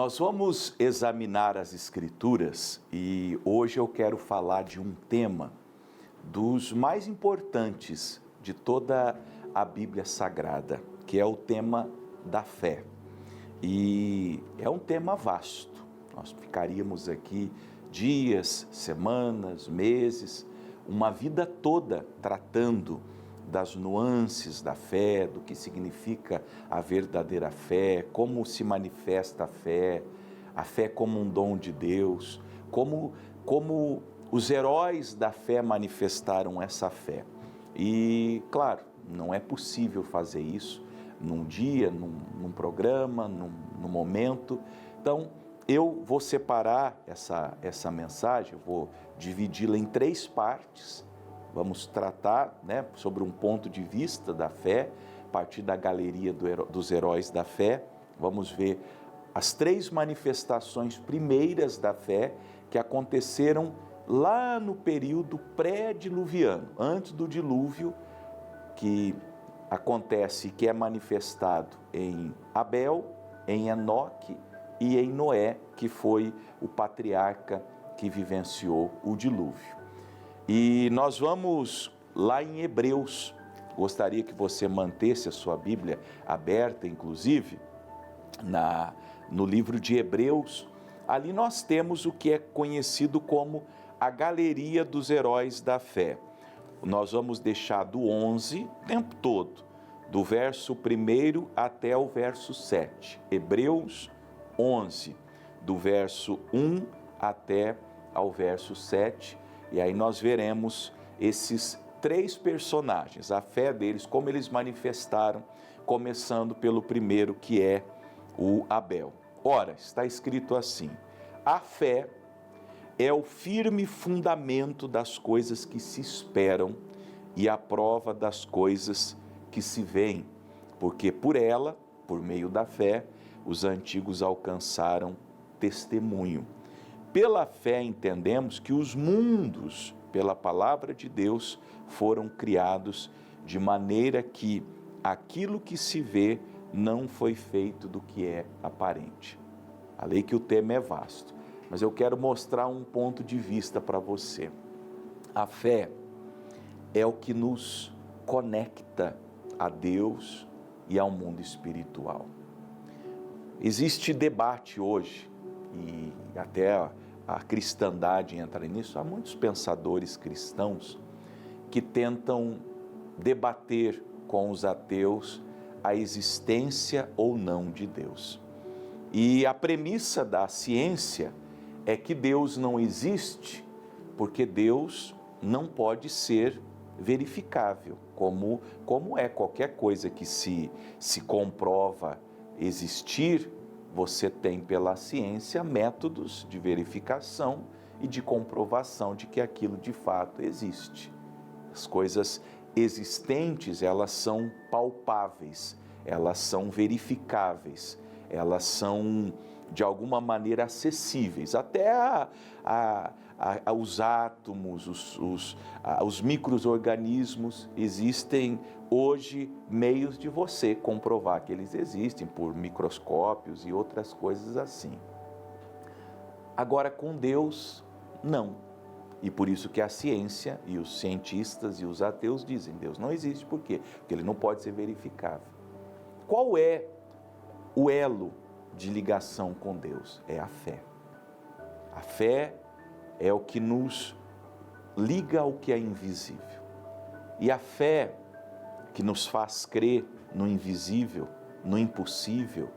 Nós vamos examinar as Escrituras e hoje eu quero falar de um tema dos mais importantes de toda a Bíblia Sagrada, que é o tema da fé. E é um tema vasto, nós ficaríamos aqui dias, semanas, meses, uma vida toda tratando das nuances da fé, do que significa a verdadeira fé, como se manifesta a fé como um dom de Deus, como os heróis da fé manifestaram essa fé. E, claro, não é possível fazer isso num dia, num programa, num momento. Então, eu vou separar essa mensagem, vou dividi-la em 3 partes. Vamos tratar, sobre um ponto de vista da fé, a partir da galeria dos heróis da fé. Vamos ver as 3 manifestações primeiras da fé que aconteceram lá no período pré-diluviano, antes do dilúvio, que acontece, que é manifestado em Abel, em Enoque e em Noé, que foi o patriarca que vivenciou o dilúvio. E nós vamos lá em Hebreus. Gostaria que você mantesse a sua Bíblia aberta, inclusive, no livro de Hebreus. Ali nós temos o que é conhecido como a galeria dos heróis da fé. Nós vamos deixar do 11 o tempo todo, do verso 1 até o verso 7. Hebreus 11, do verso 1 até ao verso 7. E aí nós veremos esses 3 personagens, a fé deles, como eles manifestaram, começando pelo primeiro, que é o Abel. Ora, está escrito assim: a fé é o firme fundamento das coisas que se esperam e a prova das coisas que se veem, porque por ela, por meio da fé, os antigos alcançaram testemunho. Pela fé entendemos que os mundos, pela palavra de Deus, foram criados de maneira que aquilo que se vê não foi feito do que é aparente. Falei que o tema é vasto, mas eu quero mostrar um ponto de vista para você. A fé é o que nos conecta a Deus e ao mundo espiritual. Existe debate hoje, e até a cristandade entra nisso. Há muitos pensadores cristãos que tentam debater com os ateus a existência ou não de Deus. E a premissa da ciência é que Deus não existe porque Deus não pode ser verificável, como é qualquer coisa que se comprova existir. Você tem pela ciência métodos de verificação e de comprovação de que aquilo de fato existe. As coisas existentes, elas são palpáveis, elas são verificáveis, elas são de alguma maneira acessíveis. Até os átomos, os micro-organismos, existem hoje meios de você comprovar que eles existem por microscópios e outras coisas assim. Agora, com Deus, não. E por isso que a ciência e os cientistas e os ateus dizem: Deus não existe. Por quê? Porque ele não pode ser verificável. Qual é o elo de ligação com Deus? É a fé. A fé é o que nos liga ao que é invisível. E a fé que nos faz crer no invisível, no impossível,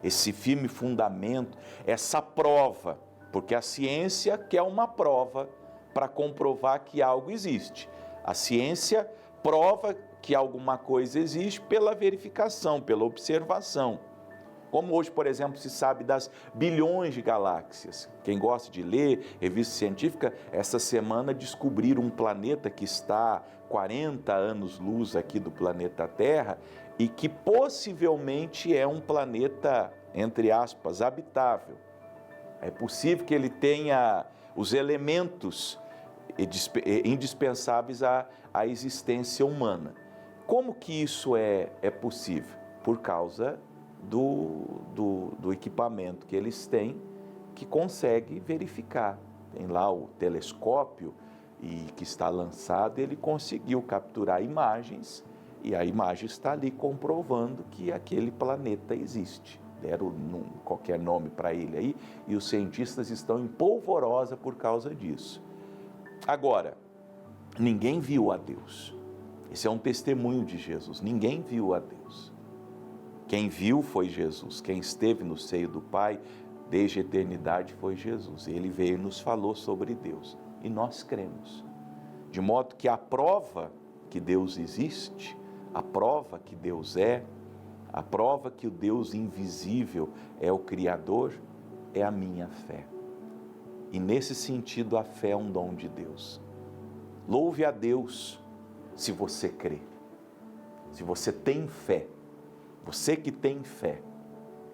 esse firme fundamento, essa prova, porque a ciência quer uma prova para comprovar que algo existe. A ciência prova que alguma coisa existe pela verificação, pela observação. Como hoje, por exemplo, se sabe das bilhões de galáxias. Quem gosta de ler revista científica, essa semana descobriram um planeta que está 40 anos-luz aqui do planeta Terra e que possivelmente é um planeta, entre aspas, habitável. É possível que ele tenha os elementos indispensáveis à existência humana. Como que isso é possível? Por causa do equipamento que eles têm, que consegue verificar. Tem lá o telescópio e que está lançado, ele conseguiu capturar imagens e a imagem está ali comprovando que aquele planeta existe. Deram qualquer nome para ele aí e os cientistas estão em polvorosa por causa disso. Agora, ninguém viu a Deus. Esse é um testemunho de Jesus. Ninguém viu a Deus. Quem viu foi Jesus. Quem esteve no seio do Pai desde a eternidade foi Jesus. Ele veio e nos falou sobre Deus. E nós cremos. De modo que a prova que Deus existe, a prova que Deus é, a prova que o Deus invisível é o Criador, é a minha fé. E nesse sentido a fé é um dom de Deus. Louve a Deus se você crê. Se você tem fé. Você que tem fé,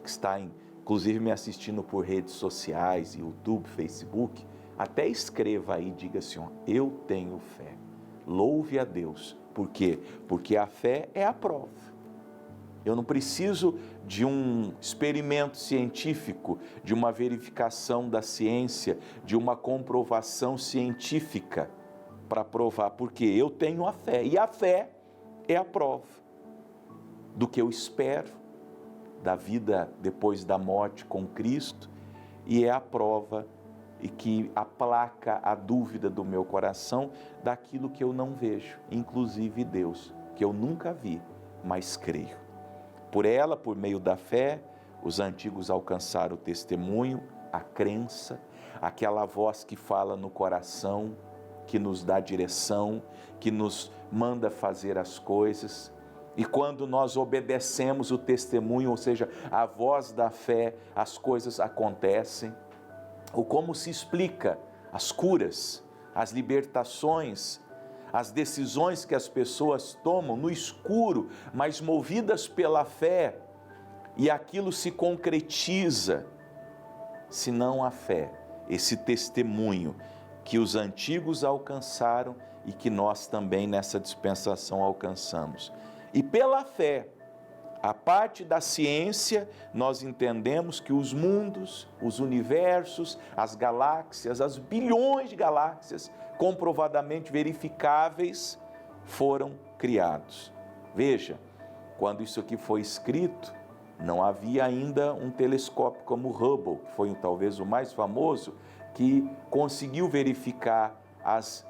que está inclusive me assistindo por redes sociais, YouTube, Facebook, até escreva aí, diga assim, ó, eu tenho fé. Louve a Deus. Por quê? Porque a fé é a prova. Eu não preciso de um experimento científico, de uma verificação da ciência, de uma comprovação científica para provar, porque eu tenho a fé. E a fé é a prova do que eu espero, da vida depois da morte com Cristo, e é a prova e que aplaca a dúvida do meu coração daquilo que eu não vejo, inclusive Deus, que eu nunca vi, mas creio. Por ela, por meio da fé, os antigos alcançaram o testemunho, a crença, aquela voz que fala no coração, que nos dá direção, que nos manda fazer as coisas. E quando nós obedecemos o testemunho, ou seja, a voz da fé, as coisas acontecem. Ou como se explica as curas, as libertações, as decisões que as pessoas tomam no escuro, mas movidas pela fé, e aquilo se concretiza, se não a fé, esse testemunho que os antigos alcançaram e que nós também nessa dispensação alcançamos. E pela fé, a parte da ciência, nós entendemos que os mundos, os universos, as galáxias, as bilhões de galáxias, comprovadamente verificáveis, foram criados. Veja, quando isso aqui foi escrito, não havia ainda um telescópio como o Hubble, que foi talvez o mais famoso, que conseguiu verificar as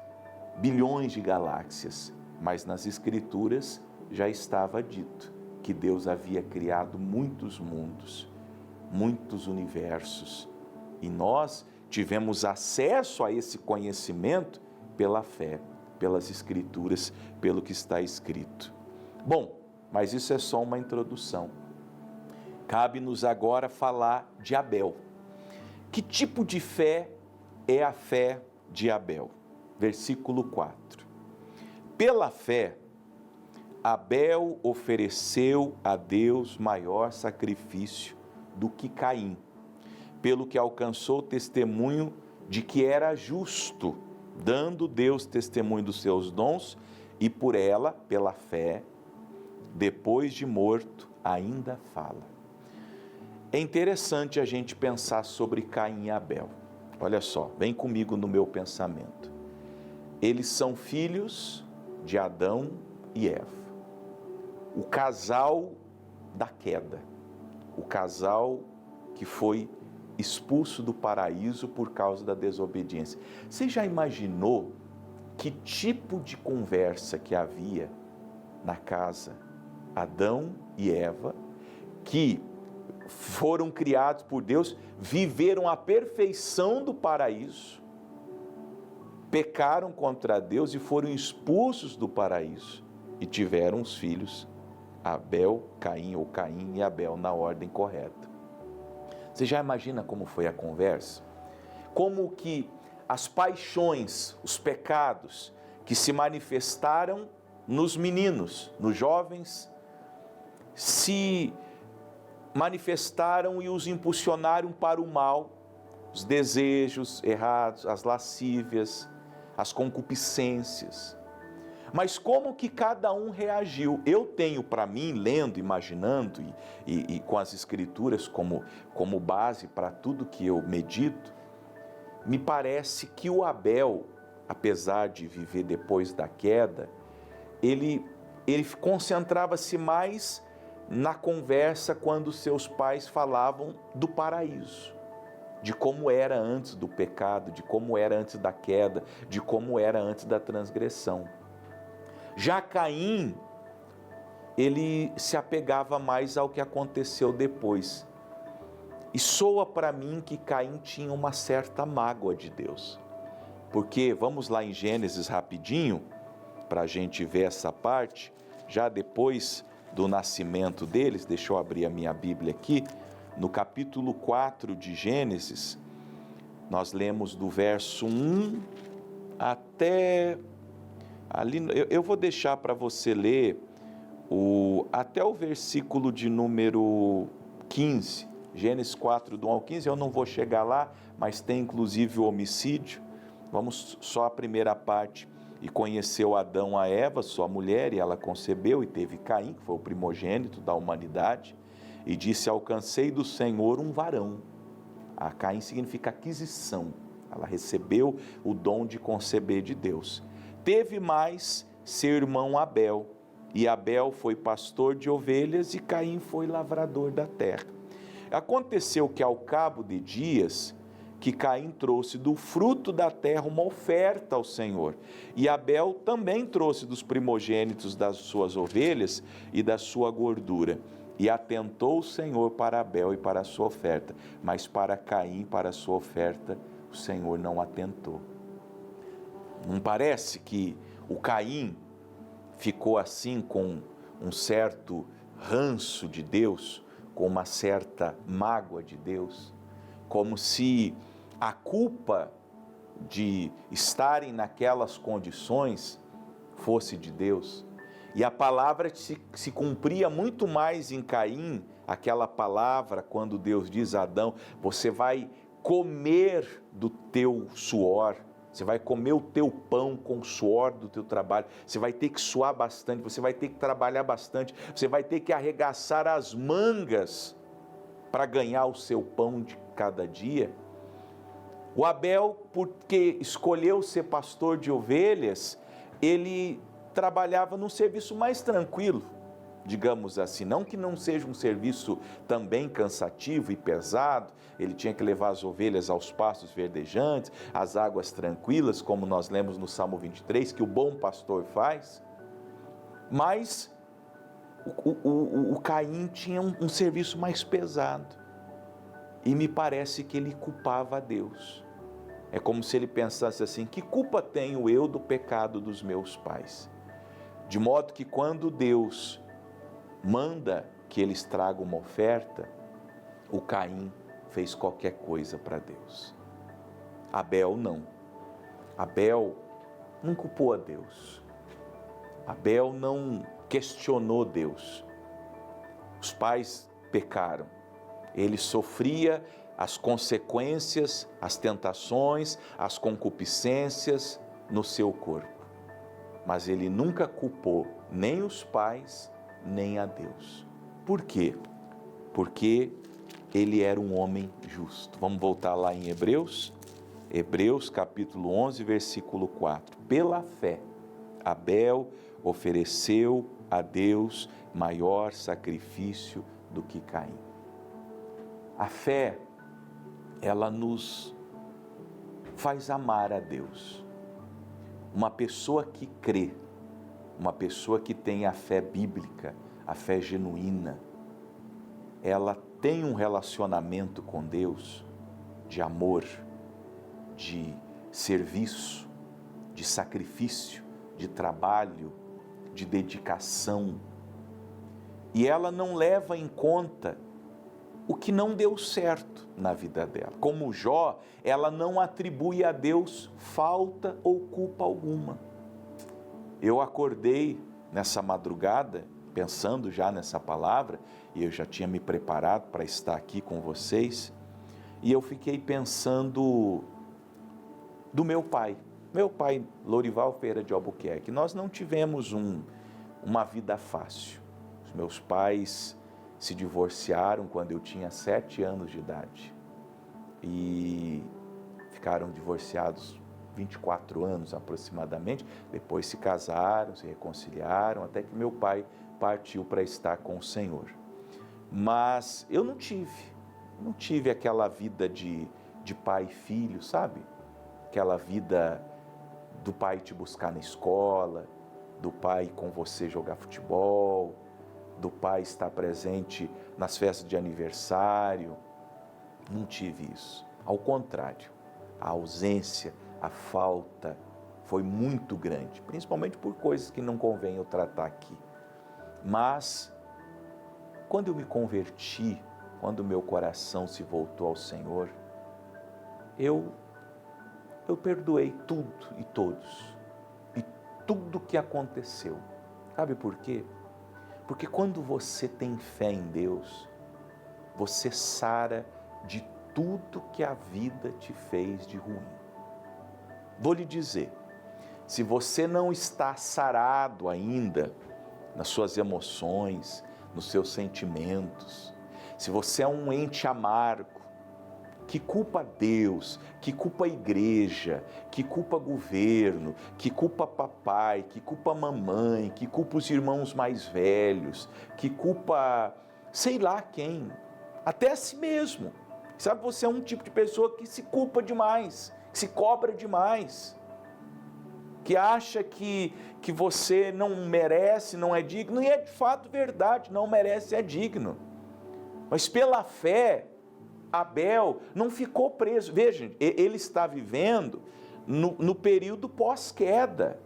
bilhões de galáxias. Mas nas Escrituras já estava dito que Deus havia criado muitos mundos, muitos universos, e nós tivemos acesso a esse conhecimento pela fé, pelas Escrituras, pelo que está escrito. Bom, mas isso é só uma introdução. Cabe-nos agora falar de Abel. Que tipo de fé é a fé de Abel? Versículo 4. Pela fé, Abel ofereceu a Deus maior sacrifício do que Caim, pelo que alcançou testemunho de que era justo, dando Deus testemunho dos seus dons, e por ela, pela fé, depois de morto, ainda fala. É interessante a gente pensar sobre Caim e Abel. Olha só, vem comigo no meu pensamento. Eles são filhos de Adão e Eva. O casal da queda, o casal que foi expulso do paraíso por causa da desobediência. Você já imaginou que tipo de conversa que havia na casa Adão e Eva, que foram criados por Deus, viveram a perfeição do paraíso, pecaram contra Deus e foram expulsos do paraíso e tiveram os filhos Abel, Caim, ou Caim e Abel, na ordem correta. Você já imagina como foi a conversa? Como que as paixões, os pecados que se manifestaram nos meninos, nos jovens, se manifestaram e os impulsionaram para o mal, os desejos errados, as lascívias, as concupiscências. Mas como que cada um reagiu? Eu tenho para mim, lendo, imaginando e com as escrituras como base para tudo que eu medito, me parece que o Abel, apesar de viver depois da queda, ele concentrava-se mais na conversa quando seus pais falavam do paraíso, de como era antes do pecado, de como era antes da queda, de como era antes da transgressão. Já Caim, ele se apegava mais ao que aconteceu depois. E soa para mim que Caim tinha uma certa mágoa de Deus. Porque, vamos lá em Gênesis rapidinho, para a gente ver essa parte, já depois do nascimento deles, deixa eu abrir a minha Bíblia aqui, no capítulo 4 de Gênesis, nós lemos do verso 1 até... ali, eu vou deixar para você ler até o versículo de número 15, Gênesis 4, do 1 ao 15, eu não vou chegar lá, mas tem inclusive o homicídio. Vamos só a primeira parte. E conheceu Adão a Eva, sua mulher, e ela concebeu, e teve Caim, que foi o primogênito da humanidade, e disse: alcancei do Senhor um varão. A Caim significa aquisição, ela recebeu o dom de conceber de Deus. Teve mais seu irmão Abel, e Abel foi pastor de ovelhas, e Caim foi lavrador da terra. Aconteceu que ao cabo de dias, que Caim trouxe do fruto da terra uma oferta ao Senhor, e Abel também trouxe dos primogênitos das suas ovelhas e da sua gordura. E atentou o Senhor para Abel e para a sua oferta, mas para Caim, para a sua oferta, o Senhor não atentou. Não parece que o Caim ficou assim com um certo ranço de Deus, com uma certa mágoa de Deus, como se a culpa de estarem naquelas condições fosse de Deus? E a palavra se cumpria muito mais em Caim, aquela palavra quando Deus diz a Adão: você vai comer do teu suor, você vai comer o teu pão com o suor do teu trabalho, você vai ter que suar bastante, você vai ter que trabalhar bastante, você vai ter que arregaçar as mangas para ganhar o seu pão de cada dia. O Abel, porque escolheu ser pastor de ovelhas, ele trabalhava num serviço mais tranquilo, digamos assim, não que não seja um serviço também cansativo e pesado, ele tinha que levar as ovelhas aos pastos verdejantes, às águas tranquilas, como nós lemos no Salmo 23, que o bom pastor faz, mas o Caim tinha um serviço mais pesado, e me parece que ele culpava a Deus. É como se ele pensasse assim: que culpa tenho eu do pecado dos meus pais? De modo que quando Deus manda que eles tragam uma oferta, o Caim fez qualquer coisa para Deus. Abel não. Abel não culpou a Deus. Abel não questionou Deus. Os pais pecaram. Ele sofria as consequências, as tentações, as concupiscências no seu corpo. Mas ele nunca culpou nem os pais, nem a Deus. Por quê? Porque ele era um homem justo. Vamos voltar lá em Hebreus? Hebreus capítulo 11, versículo 4. Pela fé, Abel ofereceu a Deus maior sacrifício do que Caim. A fé, ela nos faz amar a Deus. Uma pessoa que crê, uma pessoa que tem a fé bíblica, a fé genuína, ela tem um relacionamento com Deus de amor, de serviço, de sacrifício, de trabalho, de dedicação. E ela não leva em conta o que não deu certo na vida dela. Como Jó, ela não atribui a Deus falta ou culpa alguma. Eu acordei nessa madrugada, pensando já nessa palavra, e eu já tinha me preparado para estar aqui com vocês, e eu fiquei pensando do meu pai. Meu pai, Lorival Ferreira de Albuquerque, nós não tivemos uma vida fácil. Os meus pais se divorciaram quando eu tinha 7 anos de idade e ficaram divorciados 24 anos aproximadamente, depois se casaram, se reconciliaram, até que meu pai partiu para estar com o Senhor. Mas eu não tive aquela vida de pai e filho, sabe? Aquela vida do pai te buscar na escola, do pai com você jogar futebol, do pai estar presente nas festas de aniversário. Não tive isso. Ao contrário, a ausência, a falta foi muito grande, principalmente por coisas que não convém eu tratar aqui. Mas, quando eu me converti, quando meu coração se voltou ao Senhor, eu perdoei tudo e todos, e tudo que aconteceu. Sabe por quê? Porque quando você tem fé em Deus, você sara de tudo que a vida te fez de ruim. Vou lhe dizer, se você não está sarado ainda nas suas emoções, nos seus sentimentos, se você é um ente amargo, que culpa Deus, que culpa a igreja, que culpa governo, que culpa papai, que culpa mamãe, que culpa os irmãos mais velhos, que culpa sei lá quem, até a si mesmo. Sabe, você é um tipo de pessoa que se culpa demais, que se cobra demais, que acha que você não merece, não é digno, e é de fato verdade, não merece, é digno. Mas pela fé, Abel não ficou preso. Veja, ele está vivendo no período pós-queda.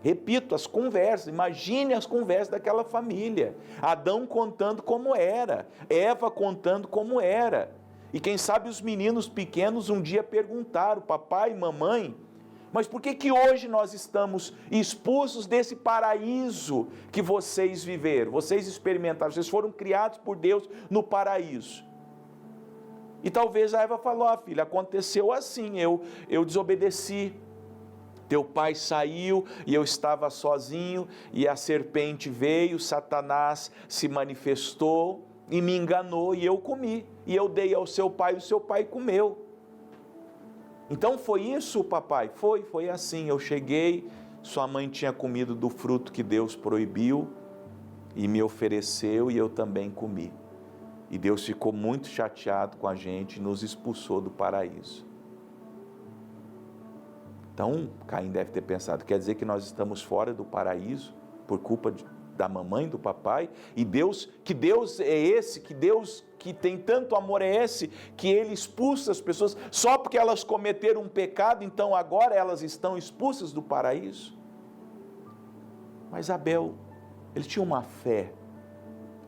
Repito, as conversas, imagine as conversas daquela família. Adão contando como era, Eva contando como era. E quem sabe os meninos pequenos um dia perguntaram, papai, mamãe, mas por que hoje nós estamos expulsos desse paraíso que vocês viveram, vocês experimentaram, vocês foram criados por Deus no paraíso? E talvez a Eva falou, filha, aconteceu assim, eu desobedeci, teu pai saiu e eu estava sozinho e a serpente veio, Satanás se manifestou e me enganou e eu comi, e eu dei ao seu pai e o seu pai comeu. Então foi isso, papai? Foi assim, eu cheguei, sua mãe tinha comido do fruto que Deus proibiu e me ofereceu e eu também comi. E Deus ficou muito chateado com a gente e nos expulsou do paraíso. Então, Caim deve ter pensado, quer dizer que nós estamos fora do paraíso por culpa da mamãe e do papai? E que Deus é esse, que Deus que tem tanto amor é esse, que Ele expulsa as pessoas só porque elas cometeram um pecado, então agora elas estão expulsas do paraíso? Mas Abel, ele tinha uma fé,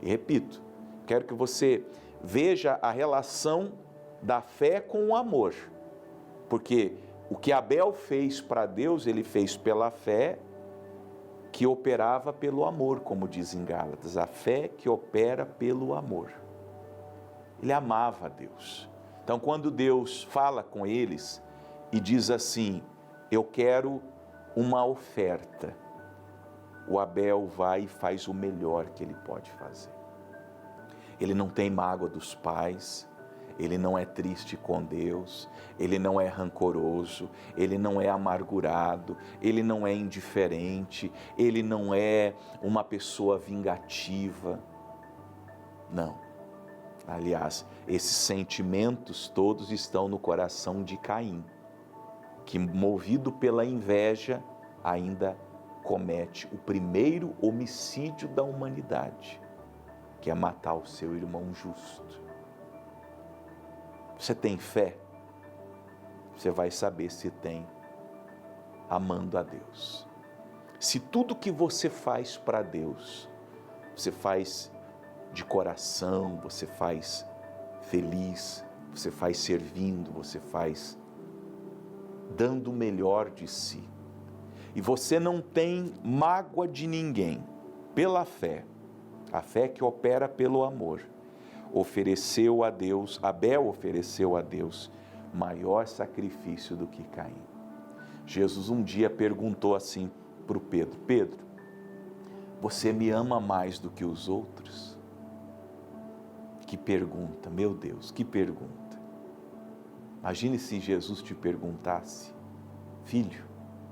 e repito, quero que você veja a relação da fé com o amor, porque o que Abel fez para Deus, ele fez pela fé que operava pelo amor, como diz em Gálatas, a fé que opera pelo amor. Ele amava a Deus. Então, quando Deus fala com eles e diz assim, eu quero uma oferta, o Abel vai e faz o melhor que ele pode fazer. Ele não tem mágoa dos pais, ele não é triste com Deus, ele não é rancoroso, ele não é amargurado, ele não é indiferente, ele não é uma pessoa vingativa. Não. Aliás, esses sentimentos todos estão no coração de Caim, que movido pela inveja ainda comete o primeiro homicídio da humanidade, que é matar o seu irmão justo. Você tem fé? Você vai saber se tem, amando a Deus. Se tudo que você faz para Deus, você faz de coração, você faz feliz, você faz servindo, você faz dando o melhor de si, e você não tem mágoa de ninguém, pela fé, a fé que opera pelo amor, ofereceu a Deus, Abel ofereceu a Deus maior sacrifício do que Caim. Jesus um dia perguntou assim para o Pedro: Pedro, você me ama mais do que os outros? Que pergunta, meu Deus, que pergunta. Imagine se Jesus te perguntasse: filho,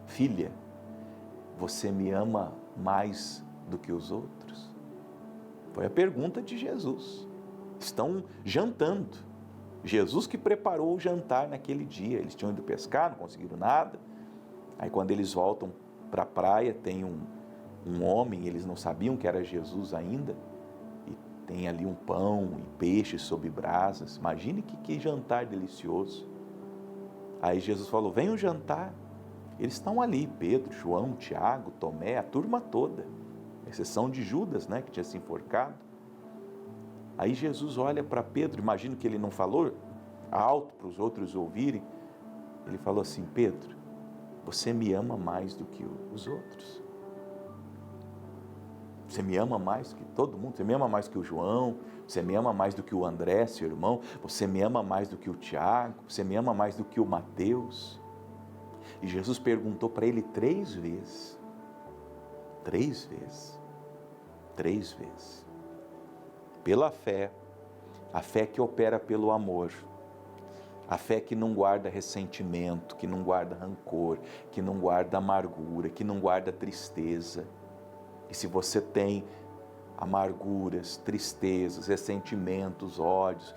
filha, você me ama mais do que os outros? Foi a pergunta de Jesus. Estão jantando. Jesus que preparou o jantar naquele dia. Eles tinham ido pescar, não conseguiram nada. Aí quando eles voltam para a praia, tem um homem, eles não sabiam que era Jesus ainda, e tem ali um pão e peixe sob brasas. Imagine que jantar delicioso. Aí Jesus falou: venham jantar. Eles estão ali, Pedro, João, Tiago, Tomé, a turma toda, exceção de Judas, né, que tinha se enforcado. Aí Jesus olha para Pedro, imagino que ele não falou alto para os outros ouvirem, ele falou assim: Pedro, você me ama mais do que os outros? Você me ama mais do que todo mundo? Você me ama mais do que o João? Você me ama mais do que o André, seu irmão? Você me ama mais do que o Tiago? Você me ama mais do que o Mateus? E Jesus perguntou para ele 3 vezes. 3 vezes. 3 vezes. Pela fé, a fé que opera pelo amor, a fé que não guarda ressentimento, que não guarda rancor, que não guarda amargura, que não guarda tristeza. E se você tem amarguras, tristezas, ressentimentos, ódios,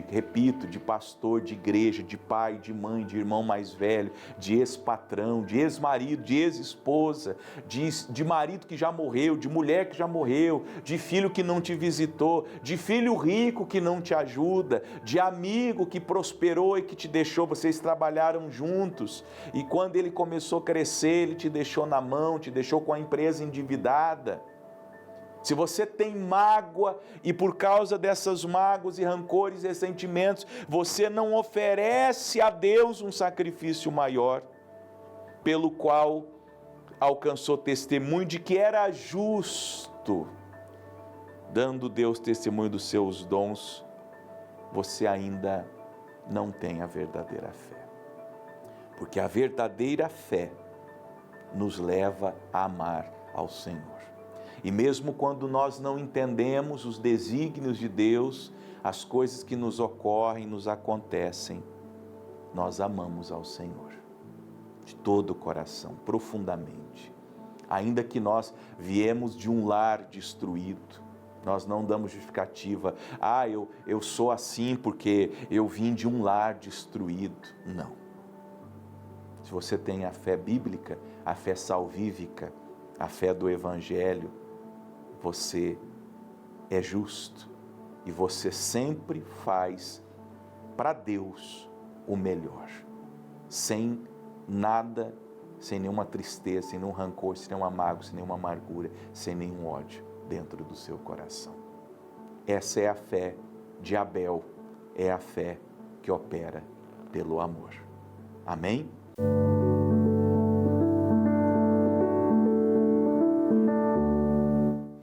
repito, de pastor, de igreja, de pai, de mãe, de irmão mais velho, de ex-patrão, de ex-marido, de ex-esposa, de marido que já morreu, de mulher que já morreu, de filho que não te visitou, de filho rico que não te ajuda, de amigo que prosperou e que te deixou, vocês trabalharam juntos, e quando ele começou a crescer, ele te deixou na mão, te deixou com a empresa endividada. Se você tem mágoa e por causa dessas mágoas e rancores e ressentimentos, você não oferece a Deus um sacrifício maior, pelo qual alcançou testemunho de que era justo, dando Deus testemunho dos seus dons, você ainda não tem a verdadeira fé. Porque a verdadeira fé nos leva a amar ao Senhor. E mesmo quando nós não entendemos os desígnios de Deus, as coisas que nos ocorrem, nos acontecem, nós amamos ao Senhor, de todo o coração, profundamente. Ainda que nós viemos de um lar destruído, nós não damos justificativa: eu sou assim porque eu vim de um lar destruído. Não. Se você tem a fé bíblica, a fé salvífica, a fé do Evangelho, você é justo e você sempre faz para Deus o melhor, sem nada, sem nenhuma tristeza, sem nenhum rancor, sem nenhum amargo, sem nenhuma amargura, sem nenhum ódio dentro do seu coração. Essa é a fé de Abel, é a fé que opera pelo amor. Amém?